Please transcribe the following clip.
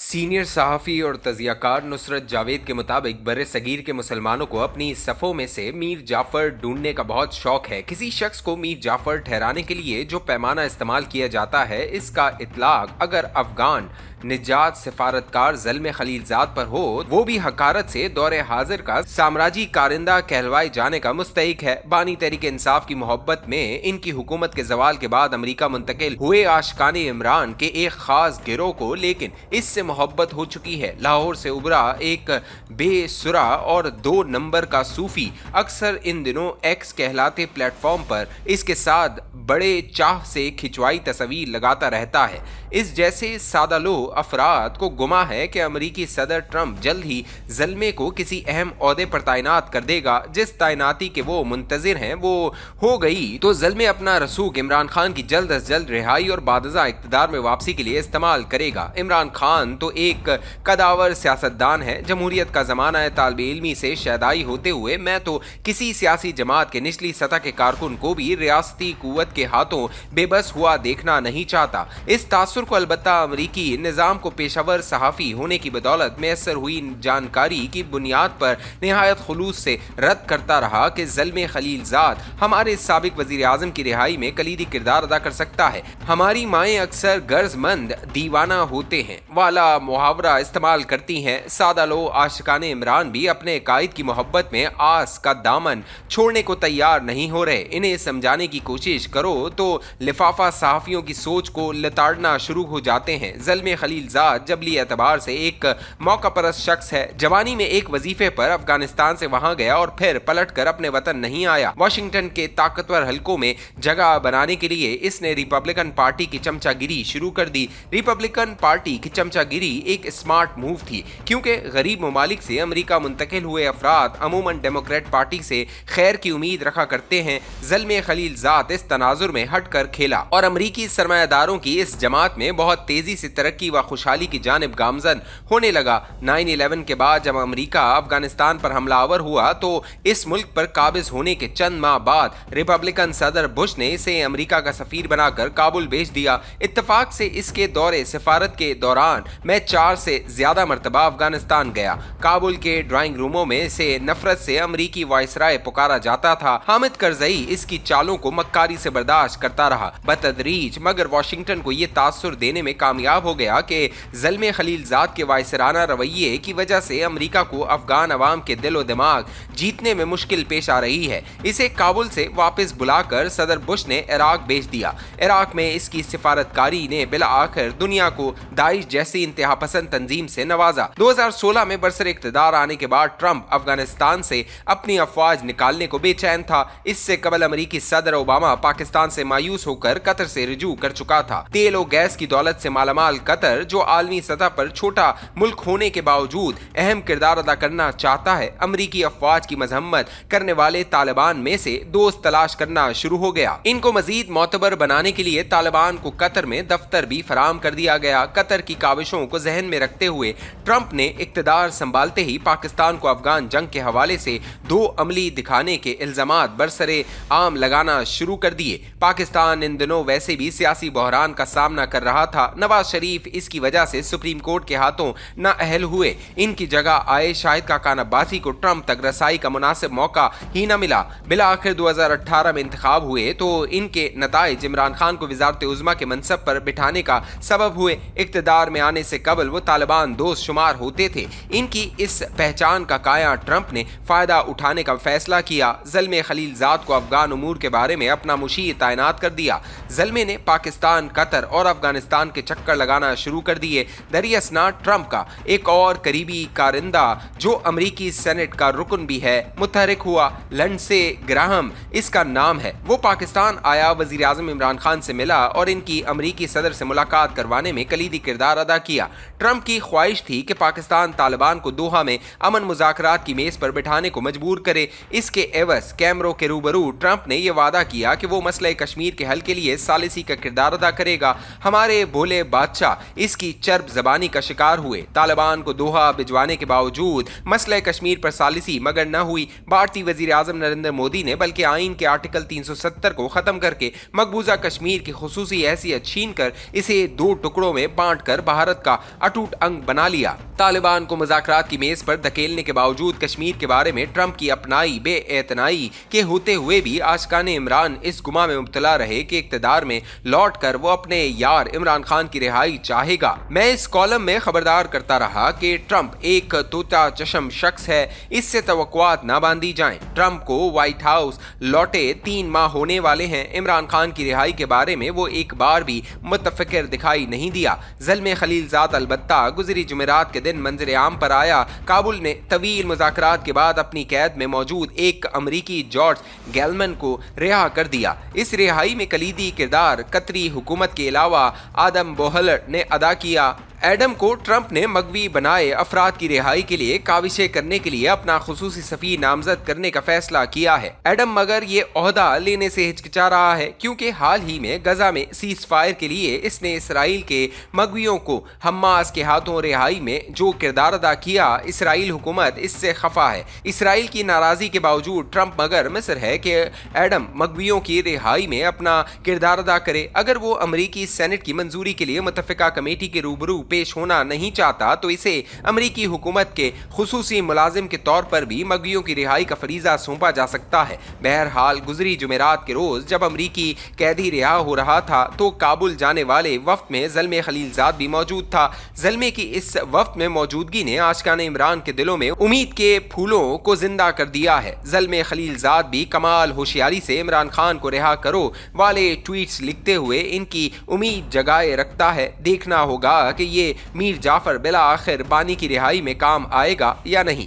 Senior सहाफ़ी और तज़ियाकार नुसरत जावेद के मुताबिक बर्रे सगीर के मुसलमानों को अपनी सफ़ों में से मीर जाफ़र ढूंढने का बहुत शौक है। किसी शख्स को मीर जाफ़र ठहराने के लिए जो पैमाना इस्तेमाल किया जाता है, इसका इतलाक अगर अफ़गान निजात सिफारतकार ज़ल्मे खलीलज़ाद पर हो, वो भी हकारत से दौरे हाजिर का साम्राजी कारिंदा कहलवाए जाने का मुस्तहिक है। बानी तहरीक इंसाफ की मोहब्बत में इनकी हुकूमत के जवाल के बाद अमरीका मुंतकिल हुए आशिकाने इमरान के एक खास गिरोह को लेकिन इससे मोहब्बत हो चुकी है। लाहौर से उभरा एक बेसुरा और 2 नंबर का सूफी अक्सर इन दिनों एक्स कहलाते प्लेटफॉर्म पर इसके साथ बड़े चाह से खिंचवाई तस्वीर लगाता रहता है। इस जैसे सादा लो अफराद को गुमा है कि अमरीकी सदर ट्रंप जल्द ही ज़ल्मे को किसी अहम ओहदे पर तैनात कर देगा। जिस तैनाती के वो मुंतजिर हैं वो हो गई तो ज़ल्मे अपना रसूख इमरान खान की जल्द अज जल्द रिहाई और बादजा इक़्तिदार में वापसी के लिए इस्तेमाल करेगा। इमरान खान तो एक कदावर सियासतदान है। जमहूरियत का ज़माना है, तालिब इल्मी से शहदाई होते हुए मैं तो किसी सियासी जमात के निचली सतह के कारकुन को भी रियासती कुव्वत के हाथों बेबस हुआ देखना नहीं चाहता। इस तासुर को अलबत्ता अमरीकी निज़ाम को पेशावर सहाफ़ी होने की बदौलत मैसर हुई जानकारी की बुनियाद पर निहायत खुलूस से रद्द करता रहा कि ज़ल्मे खलीलज़ाद हमारे साबिक वज़ीर आज़म की रिहाई में कलीदी किरदार अदा कर सकता है। हमारी माएँ अक्सर गर्जमंद दीवाना होते हैं वाला मुहावरा इस्तेमाल करती हैं। सादा लो आशिकाने इमरान भी अपने कायद की मोहब्बत में आस का दामन छोड़ने को तैयार नहीं हो रहे। इन्हें समझाने की कोशिश करो तो लिफाफा सहाफ़ियों की सोच को लताड़ना शुरू हो जाते हैं। ज़ल्मे खलीलज़ाद जबली एतबार से एक मौका परस्त शख्स है। जवानी में एक वजीफे पर अफगानिस्तान से वहां गया और फिर पलट कर अपने वतन नहीं आया। वाशिंगटन के ताकतवर हलकों में जगह बनाने के लिए इसने रिपब्लिकन पार्टी की चमचागिरी शुरू कर दी। रिपब्लिकन पार्टी की चमचागिरी एक स्मार्ट मूव थी क्योंकि गरीब ममालिक से अमरीका मुंतकिल हुए अफराद अमूमन डेमोक्रेट पार्टी से खैर की उम्मीद रखा करते हैं। ज़ल्मे खलीलज़ाद इस तनाजुर में हट कर खेला और अमरीकी सरमायादारों की इस जमात में बहुत तेजी से तरक्की व खुशहाली की जानिब गामजन होने लगा। 9/11 के बाद जब अमरीका अफगानिस्तान पर हमलावर हुआ तो इस मुल्क पर काबिज होने के चंद माह बाद रिपब्लिकन सदर बुश ने इसे अमरीका का सफीर बनाकर काबुल भेज दिया। इत्तेफाक से इसके दौरे सिफारत के दौरान मैं 4 से ज्यादा मरतबा अफगानिस्तान गया। काबुल के ड्राइंग रूमों में इसे नफरत से अमरीकी वायसराय पुकारा जाता था। हामिद करजई इसकी चालों को मक्कारी से बर्दाश्त करता रहा। बतदरीज मगर वाशिंगटन को यह तासुर देने में कामयाब हो गया कि ज़ल्मे खलीलज़ाद के वायसराना रवैये की वजह से अमरीका को अफगान अवाम के दिलो दिमाग जीतने में मुश्किल पेश आ रही है। इसे काबुल से वापस बुलाकर सदर बुश ने इराक भेज दिया। इराक में इसकी सिफारतकारी ने बिला आखिर दुनिया को दाइश जैसी इंतहा पसंद तंजीम से नवाजा। 2016 में बरसर इक़्तिदार आने के बाद ट्रंप अफगानिस्तान से अपनी अफवाज निकालने को बेचैन था। इससे कबल अमरीकी सदर ओबामा पाकिस्तान से मायूस होकर कतर से रुजू कर चुका था। तेल और गैस की दौलत से मालामाल कतर जो आलमी सतह पर छोटा मुल्क होने के बावजूद अहम किरदार अदा करना चाहता है, अमरीकी अफवाज की मजम्मत करने वाले तालिबान में से दोस्त तलाश करना शुरू हो गया। इनको मजीद मोतबर बनाने के लिए तालिबान को कतर में दफ्तर भी फराम कर दिया गया। कतर की काविशों को जहन में रखते हुए ट्रंप ने इक्तदार संभालते ही पाकिस्तान को अफगान जंग के हवाले से 2 अमली दिखाने के इल्जामात बरसरे आम लगाना शुरू कर दिए। पाकिस्तान इन दिनों वैसे भी सियासी बहरान का सामना कर रहा था। नवाज शरीफ इसकी वजह से सुप्रीम कोर्ट के हाथों न अहल हुए। इनकी जगह आए शाहिद खाकान अब्बासी को ट्रंप तक रसाई का मुनासिब मौका ही न मिला। बिला आखिर 2018 में इंतखाब हुए तो इनके नताइज इमरान खान को वजारत उज़्मा के मनसब पर बिठाने का सबब हुए। इक़्तिदार में आने से कबल वो तालिबान दोस्त शुमार होते थे। इनकी इस पहचान का काया ट्रंप ने फायदा उठाने का फैसला किया। ज़ल्मे खलीलज़ाद को अफगान उमूर के बारे में अपना मुशीर तैनात कर दिया। ज़ल्मे ने पाकिस्तान, कतर और अफगानिस्तान के चक्कर लगाना शुरू कर दिए। दरियासना ट्रंप का एक और करीबी कारिंदा जो अमरीकी सेनेट का रुकन भी है मुतहरिक हुआ। लिंडसे ग्राहम इसका नाम है। वो पाकिस्तान आया, वजीर आज़म इमरान खान से मिला और इनकी अमरीकी सदर से मुलाकात करवाने में कलीदी किरदार अदा किया। ट्रंप की ख्वाहिश थी कि पाकिस्तान तालिबान को दोहा में अमन मुज़ाकरात की मेज पर बिठाने को मजबूर करे। इसके एवज कैमरों के रूबरू ट्रंप ने यह वादा किया कि वो मसले कश्मीर के हल के लिए सालिसी का किरदार अदा करेगा। हमारे भोले बादशाह इसकी चर्ब जबानी का शिकार हुए। तालिबान को दोहा भिजवाने के बावजूद मसले कश्मीर पर सालिसी मगर न हुई। भारतीय वजीर आजम नरेंद्र मोदी ने बल्कि आइन के आर्टिकल 370 को खत्म करके मकबूजा कश्मीर की खुसूसी हैसियत छीन कर इसे 2 टुकड़ों में बांट कर भारत का अटूट अंग बना लिया। तालिबान को मुज़ाकरात की मेज पर धकेलने के बावजूद कश्मीर के बारे में ट्रंप की अपनाई बेएतनाई के होते हुए भी आशिकाने इमरान इस गुमा में मुब्तला रहे कि इक़्तिदार में लौट कर वो अपने यार इमरान खान की रिहाई चाहेगा। मैं इस कॉलम में खबरदार करता रहा कि ट्रंप एक तोता चशम शख्स है, इससे तवक्कुआत ना बांधी जाएं। ट्रंप को व्हाइट हाउस लौटे 3 माह होने वाले हैं। इमरान खान की रिहाई के बारे में वो एक बार भी मुतफिकर दिखाई नहीं दिया। ज़ल्मे खलीलजाद अलबत्ता गुज़री जुमेरात के दिन मंजर आम पर आया। काबुल ने तवील मुज़ाकरात के बाद अपनी कैद में मौजूद एक अमरीकी जॉर्ज गैलमन को रिहा कर दिया। इस रिहाई में कलीदी किरदार कतरी हुकूमत के अलावा आदम बोहलर ने अदा किया। एडम को ट्रंप ने मगवी बनाए अफराद की रिहाई के लिए काविशें करने के लिए अपना खुसूसी सफ़ीर नामजद करने का फैसला किया है। एडम मगर ये ओहदा लेने से हिचकिचा रहा है क्योंकि हाल ही में गजा में सीज फायर के लिए इसने इसराइल के मगवियों को हमास के हाथों रिहाई में जो किरदार अदा किया, इसराइल हुकूमत इससे खफा है। इसराइल की नाराज़गी के बावजूद ट्रंप मगर मिस्र है कि एडम मगवियों की रिहाई में अपना किरदार अदा करे। अगर वो अमरीकी सेनेट की मंजूरी के लिए मुतफ़िका कमेटी के रूबरू पेश होना नहीं चाहता तो इसे अमरीकी हुकूमत के खुसूसी मुलाजिम के तौर पर भी मगवियों की रिहाई का फरीजा सौंपा जा सकता है। बहरहाल गुजरी जुमेरात के रोज जब अमरीकी कैदी रिहा हो रहा था तो काबुल जाने वाले वफ्द में ज़ल्मे खलीलजाद भी मौजूद था। ज़ल्मे की इस वफ्द में मौजूदगी ने आशिकाने इमरान के दिलों में उम्मीद के फूलों को जिंदा कर दिया है। ज़ल्मे खलीलजाद भी कमाल होशियारी से इमरान खान को रिहा करो वाले ट्वीट्स लिखते हुए इनकी उम्मीद जगाए रखता है। देखना होगा कि ये मीर जाफर बिला आखिर बानी की रिहाई में काम आएगा या नहीं।